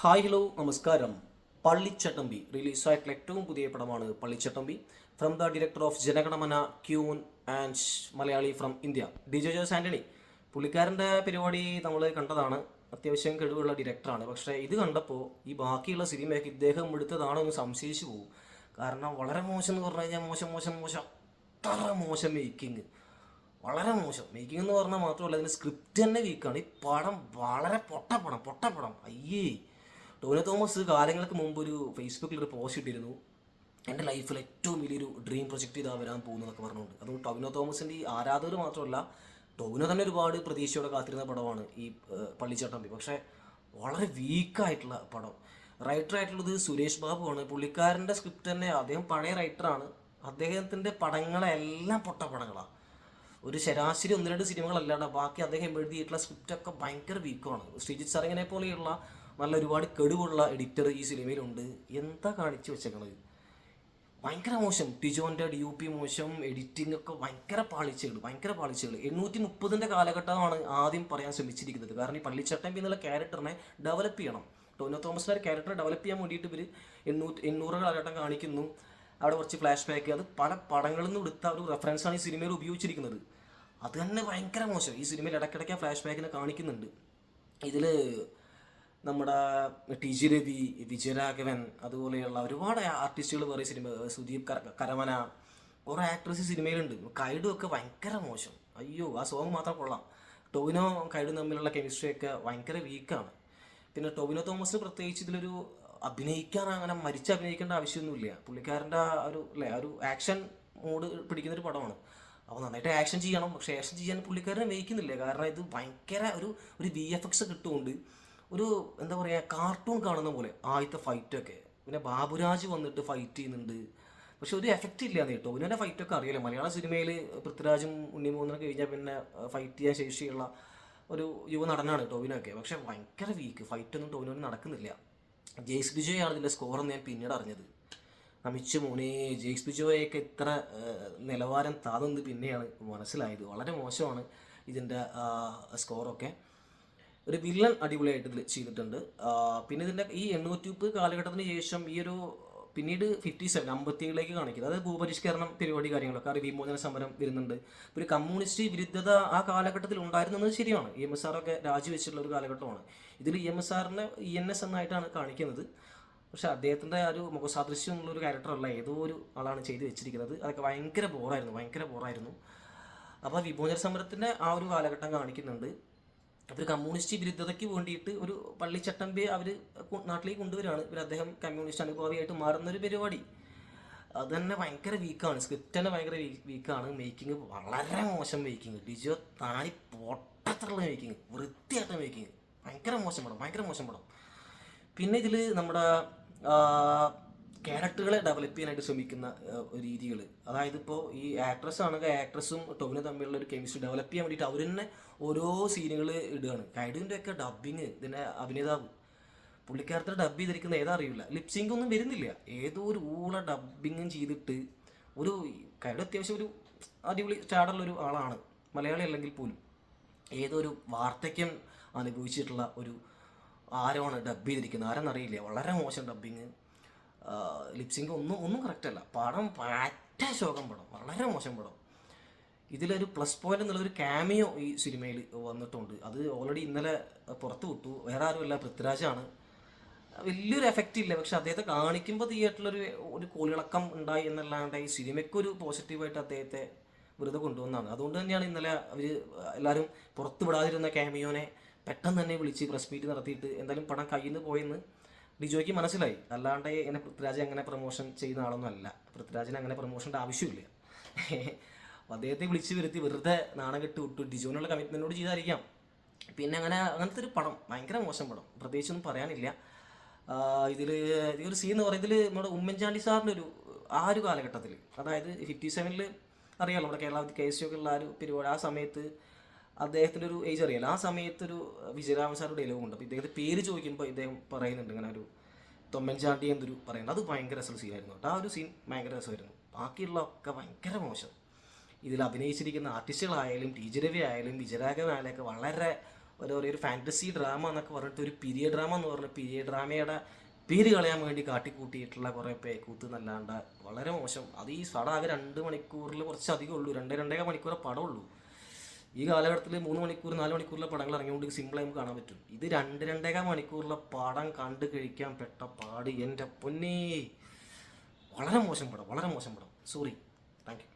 Hi hello നമസ്കാരം. പള്ളിച്ചട്ടമ്പി റിലീസായിട്ടുള്ള ഏറ്റവും പുതിയ പടമാണ് Pallichattambi. From the director of Jana Gana Mana queen and Malayali from India, Dijo Jose Antony. പുള്ളിക്കാരൻ്റെ പരിപാടി നമ്മൾ കണ്ടതാണ്. അത്യാവശ്യം കഴിവുള്ള ഡയറക്ടറാണ്. പക്ഷേ ഇത് കണ്ടപ്പോൾ ഈ ബാക്കിയുള്ള സിനിമയൊക്കെ ഇദ്ദേഹം എടുത്തതാണോ എന്ന് സംശയിച്ചു പോകും. കാരണം വളരെ മോശം എന്ന് പറഞ്ഞു കഴിഞ്ഞാൽ മോശം മോശം മോശം അത്ര മോശം മേക്കിങ്, വളരെ മോശം മേക്കിംഗ് എന്ന് പറഞ്ഞാൽ മാത്രമല്ല, അതിൻ്റെ സ്ക്രിപ്റ്റ് തന്നെ വീക്കാണ്. ഈ പടം വളരെ പൊട്ടപ്പടം അയ്യേ. ടോവിനോ തോമസ് കാലങ്ങൾക്ക് മുമ്പ് ഒരു ഫേസ്ബുക്കിൽ ഒരു പോസ്റ്റ് ഇട്ടിരുന്നു, എൻ്റെ ലൈഫിൽ ഏറ്റവും വലിയൊരു ഡ്രീം പ്രൊജക്റ്റ് ഇതാ വരാൻ പോകുന്നതൊക്കെ പറഞ്ഞുകൊണ്ട്. അതുകൊണ്ട് ടോവിനോ തോമസിൻ്റെ ഈ ആരാധകർ മാത്രമല്ല, ടോവിനോ തന്നെ ഒരുപാട് പ്രതീക്ഷയോടെ കാത്തിരുന്ന പടമാണ് ഈ പള്ളിച്ചട്ടമ്പി. പക്ഷേ വളരെ വീക്കായിട്ടുള്ള പടം. റൈറ്ററായിട്ടുള്ളത് സുരേഷ് ബാബുവാണ്. പുള്ളിക്കാരൻ്റെ സ്ക്രിപ്റ്റ് തന്നെ, അദ്ദേഹം പഴയ റൈറ്ററാണ്. അദ്ദേഹത്തിൻ്റെ പടങ്ങളെല്ലാം പൊട്ടപ്പടങ്ങളാണ്. ഒരു ശരാശരി ഒന്ന് രണ്ട് സിനിമകളല്ലാണ്ട് ബാക്കി അദ്ദേഹം എഴുതിയിട്ടുള്ള സ്ക്രിപ്റ്റൊക്കെ ഭയങ്കര വീക്കുമാണ്. ശ്രീജിത്ത് സാറിങ്ങനെ പോലെയുള്ള നല്ല ഒരുപാട് കെടുവുള്ള എഡിറ്റർ ഈ സിനിമയിലുണ്ട്. എന്താ കാണിച്ചു വെച്ചേക്കണത്? ഭയങ്കര മോശം. ടിജോൻ്റെ DOP മോശം, എഡിറ്റിംഗ് ഒക്കെ ഭയങ്കര പാളിച്ചകൾ. 830 കാലഘട്ടമാണ് ആദ്യം പറയാൻ ശ്രമിച്ചിരിക്കുന്നത്. കാരണം ഈ പള്ളിച്ചട്ടമ്പി എന്നുള്ള ക്യാരക്ടറിനെ ഡെവലപ്പ് ചെയ്യണം. ടോവിനോ തോമസിൻ്റെ ഒരു ക്യാരക്ടറെ ഡെവലപ്പ് ചെയ്യാൻ വേണ്ടിയിട്ട് ഇവർ 800 കാലഘട്ടം കാണിക്കുന്നു. അവിടെ കുറച്ച് ഫ്ലാഷ് ബാക്ക്, അത് പല പടങ്ങളിൽ നിന്ന് എടുത്ത ഒരു റെഫറൻസാണ് ഈ സിനിമയിൽ ഉപയോഗിച്ചിരിക്കുന്നത്. അത് തന്നെ ഭയങ്കര മോശം. ഈ സിനിമയിൽ ഇടയ്ക്കിടയ്ക്ക് ഫ്ലാഷ് ബാക്കിനെ കാണിക്കുന്നുണ്ട്. ഇതിൽ നമ്മുടെ TG രവി, വിജയരാഘവൻ, അതുപോലെയുള്ള ഒരുപാട് ആർട്ടിസ്റ്റുകൾ വേറെ സിനിമ, സുദീപ് കരമന, കുറേ ആക്ട്രസ് സിനിമയിലുണ്ട്. കൈഡും ഒക്കെ ഭയങ്കര മോശം. അയ്യോ, ആ സോങ് മാത്രം കൊള്ളാം. ടോവിനോ കൈഡും തമ്മിലുള്ള കെമിസ്ട്രിയൊക്കെ ഭയങ്കര വീക്കാണ്. പിന്നെ ടോവിനോ തോമസ് പ്രത്യേകിച്ച് ഇതിലൊരു അഭിനയിക്കാൻ അങ്ങനെ അഭിനയിക്കേണ്ട ആവശ്യമൊന്നുമില്ല. പുള്ളിക്കാരൻ്റെ ഒരു ആക്ഷൻ മൂഡ് പിടിക്കുന്നൊരു പടമാണ്. അപ്പോൾ നന്നായിട്ട് ആക്ഷൻ ചെയ്യണം. പക്ഷേ ആക്ഷൻ ചെയ്യാൻ പുള്ളിക്കാരനെ വഹിക്കുന്നില്ല. കാരണം ഇത് ഭയങ്കര ഒരു VFX കിട്ടുകൊണ്ട് ഒരു എന്താ പറയുക, കാർട്ടൂൺ കാണുന്ന പോലെ ആദ്യത്തെ ഫൈറ്റൊക്കെ. പിന്നെ ബാബുരാജ് വന്നിട്ട് ഫൈറ്റ് ചെയ്യുന്നുണ്ട്, പക്ഷെ ഒരു എഫക്റ്റ് ഇല്ല കേട്ടോ. ഇവനെ ഫൈറ്റൊക്കെ അറിയാലോ, മലയാള സിനിമയിൽ പൃഥ്വിരാജും ഉണ്ണിമൂന്നൊക്കെ കഴിഞ്ഞാൽ പിന്നെ ഫൈറ്റ് ചെയ്യാൻ ശേഷിയുള്ള ഒരു യുവ നടനാണ് ടോവിനൊക്കെ. പക്ഷെ ഭയങ്കര വീക്ക്, ഫൈറ്റൊന്നും ടോവിനോന് നടക്കുന്നില്ല. ജെയ്സ് ബിജോയാണ് ഇതിൻ്റെ സ്കോറെന്ന് ഞാൻ പിന്നീട് അറിഞ്ഞത്. അമിച്ച് മോനെ, ജെയ്സ് ബിജോയൊക്കെ ഇത്ര നിലവാരം താഴ്ന്നത് പിന്നെയാണ് മനസ്സിലായത്. വളരെ മോശമാണ് ഇതിൻ്റെ സ്കോറൊക്കെ. ഒരു വില്ലൻ അടിപൊളിയായിട്ട് ഇതിൽ ചെയ്തിട്ടുണ്ട്. പിന്നെ ഇതിൻ്റെ ഈ 830 കാലഘട്ടത്തിന് ശേഷം ഈ ഒരു പിന്നീട് 57 57ലേക്ക് കാണിക്കുന്നത്, അതായത് ഭൂപരിഷ്കരണം പരിപാടി കാര്യങ്ങളൊക്കെ, വിമോചന സമരം വരുന്നുണ്ട്. ഒരു കമ്മ്യൂണിസ്റ്റ് വിരുദ്ധത ആ കാലഘട്ടത്തിൽ ഉണ്ടായിരുന്നത് ശരിയാണ്. EMS ഒക്കെ രാജിവെച്ചിട്ടുള്ള ഒരു കാലഘട്ടമാണ്. ഇതിൽ EMS ENS എന്നായിട്ടാണ് കാണിക്കുന്നത്. പക്ഷേ അദ്ദേഹത്തിൻ്റെ ആ ഒരു മുഖസാദൃശ്യം എന്നുള്ളൊരു ക്യാരക്ടറല്ല, ഏതോ ഒരു ആളാണ് ചെയ്ത് വെച്ചിരിക്കുന്നത്. അതൊക്കെ ഭയങ്കര ബോറായിരുന്നു. അപ്പോൾ വിമോചന സമരത്തിൻ്റെ ആ ഒരു കാലഘട്ടം കാണിക്കുന്നുണ്ട്. അവർ കമ്മ്യൂണിസ്റ്റ് വിരുദ്ധതയ്ക്ക് വേണ്ടിയിട്ട് ഒരു പള്ളിച്ചട്ടമ്പിയെ അവർ നാട്ടിലേക്ക് കൊണ്ടുവരികയാണ്. അദ്ദേഹം കമ്മ്യൂണിസ്റ്റ് അനുഭാവിയായിട്ട് മാറുന്നൊരു പരിപാടി. അത് തന്നെ ഭയങ്കര വീക്കാണ്. സ്ക്രിപ്റ്റ് തന്നെ ഭയങ്കര വീക്കാണ്. മേക്കിങ് വളരെ മോശം മേക്കിങ്. ഡിജോ താനി പൊട്ടത്തുള്ള മേക്കിങ്, വൃത്തിയായിട്ട മേക്കിങ്. ഭയങ്കര മോശം പടം. പിന്നെ ഇതിൽ നമ്മുടെ ക്യാരക്ടറുകളെ ഡെവലപ്പ് ചെയ്യാനായിട്ട് ശ്രമിക്കുന്ന രീതികൾ, അതായത് ഇപ്പോൾ ഈ ആക്ട്രസ് ആണെങ്കിൽ ആക്ട്രസും ടോവിനോ തമ്മിലുള്ള ഒരു കെമിസ്ട്രി ഡെവലപ്പ് ചെയ്യാൻ വേണ്ടിയിട്ട് അവർ തന്നെ ഓരോ സീനുകൾ ഇടുകയാണ്. കൈഡിൻ്റെ ഒക്കെ ഡബ്ബിങ്, ഇതിൻ്റെ അഭിനേതാവ് പുള്ളിക്കാരത്തെ ഡബ് ചെയ്തിരിക്കുന്ന ഏതാ അറിയില്ല. ലിപ്സിംഗ് ഒന്നും വരുന്നില്ല, ഏതോ ഒരു ഡബ്ബിങ്ങും ചെയ്തിട്ട് ഒരു കൈഡ് അത്യാവശ്യം ഒരു അടിപൊളി സ്റ്റാർഡുള്ളൊരു ആളാണ്, മലയാളി അല്ലെങ്കിൽ പോലും. ഏതോ ഒരു വാർദ്ധക്യം അനുഭവിച്ചിട്ടുള്ള ഒരു ആരമാണ് ഡബ് ചെയ്തിരിക്കുന്നത്, ആരെന്നറിയില്ല. വളരെ മോശം ഡബ്ബിങ്, ലിപ്സിംഗ് ഒന്നും കറക്റ്റല്ല. പടം പറ്റ ശോകം പടം, വളരെ മോശം പടം. ഇതിലൊരു പ്ലസ് പോയിന്റ് എന്നുള്ളൊരു ക്യാമിയോ ഈ സിനിമയിൽ വന്നിട്ടുണ്ട്. അത് ഓൾറെഡി ഇന്നലെ പുറത്തു വിട്ടു. വേറെ ആരുമല്ല, പൃഥ്വിരാജാണ്. വലിയൊരു എഫക്റ്റ് ഇല്ല, പക്ഷെ അദ്ദേഹത്തെ കാണിക്കുമ്പോൾ തിയേറ്ററിലൊരു കോളിളക്കം ഉണ്ടായി എന്നല്ലാണ്ട് ഈ സിനിമയ്ക്കൊരു പോസിറ്റീവായിട്ട് അദ്ദേഹത്തെ വെറുതെ കൊണ്ടുവന്നതാണ്. അതുകൊണ്ട് തന്നെയാണ് ഇന്നലെ അവർ എല്ലാവരും പുറത്തു വിടാതിരുന്ന ക്യാമിയോനെ പെട്ടെന്ന് തന്നെ വിളിച്ച് പ്രസ് മീറ്റ് നടത്തിയിട്ട് എന്തായാലും പടം കയ്യിൽ നിന്ന് പോയെന്ന് ഡിജോയ്ക്ക് മനസ്സിലായി. അല്ലാണ്ട് എന്നെ പൃഥ്വിരാജ് അങ്ങനെ പ്രൊമോഷൻ ചെയ്യുന്ന ആളൊന്നും അല്ല. പൃഥ്വിരാജിന് അങ്ങനെ പ്രൊമോഷൻ്റെ ആവശ്യമില്ല. അദ്ദേഹത്തെ വിളിച്ച് വരുത്തി വെറുതെ നാണം കെട്ട് വിട്ടു. ഡിജോനുള്ള കമ്മിറ്റ്മെൻറ്റോട് ചെയ്തായിരിക്കാം. പിന്നെ അങ്ങനത്തെ ഒരു പടം, ഭയങ്കര മോശം പടം, പ്രത്യേകിച്ചൊന്നും പറയാനില്ല. ഇതൊരു സീൻ എന്ന് പറയുന്നത് നമ്മുടെ ഉമ്മൻചാണ്ടി സാറിൻ്റെ ആ ഒരു കാലഘട്ടത്തിൽ, അതായത് 57 അറിയാമല്ലോ, നമ്മുടെ കേരള KSU ഒക്കെ ഉള്ള ആ ഒരു പരിപാടി. ആ സമയത്ത് അദ്ദേഹത്തിൻ്റെ ഒരു ഏജ് അറിയാലോ. ആ സമയത്തൊരു വിജയരാമൻ സാറുടെ ഡയലോഗ് ഉണ്ട്. അപ്പോൾ ഇദ്ദേഹത്തെ പേര് ചോദിക്കുമ്പോൾ ഇദ്ദേഹം പറയുന്നുണ്ട് ഇങ്ങനെ ഒരു തൊമ്മൻചാണ്ടി എന്തൊരു പറയുന്നത്. അത് ഭയങ്കര രസമുള്ള സീനായിരുന്നു കേട്ടോ. ആ ഒരു സീൻ ഭയങ്കര രസമായിരുന്നു. ബാക്കിയുള്ളതൊക്കെ ഭയങ്കര മോശം. ഇതിൽ അഭിനയിച്ചിരിക്കുന്ന ആർട്ടിസ്റ്റുകളായാലും TG രവി ആയാലും വിജയരാഘവൻ ആയാലും ഒക്കെ വളരെ ഒരു ഫാൻറ്റസി ഡ്രാമ എന്നൊക്കെ പറഞ്ഞിട്ട് ഒരു പീരിയഡ് ഡ്രാമ എന്ന് പറഞ്ഞ പീരിയഡ് ഡ്രാമയുടെ പേര് കളയാൻ വേണ്ടി കാട്ടിക്കൂട്ടിയിട്ടുള്ള കുറേ പേക്കൂത്ത് എന്നല്ലാണ്ട് വളരെ മോശം. അത് ഈ പടം ആകെ 2 മണിക്കൂറിൽ കുറച്ചധികം ഉള്ളൂ, 2-2.5 മണിക്കൂറേ പടമുള്ളൂ. ഈ കാലഘട്ടത്തിൽ 3 മണിക്കൂർ 4 മണിക്കൂറിലെ പടങ്ങൾ ഇറങ്ങിക്കൊണ്ട് സിമ്പിളായി നമുക്ക് കാണാൻ പറ്റും. ഇത് 2-2.5 മണിക്കൂറിലെ പടം കണ്ടു കഴിക്കാൻ പെട്ട പാട് എൻ്റെ പൊന്നേ, വളരെ മോശം പടം, വളരെ മോശം പടം. Sorry, thank you.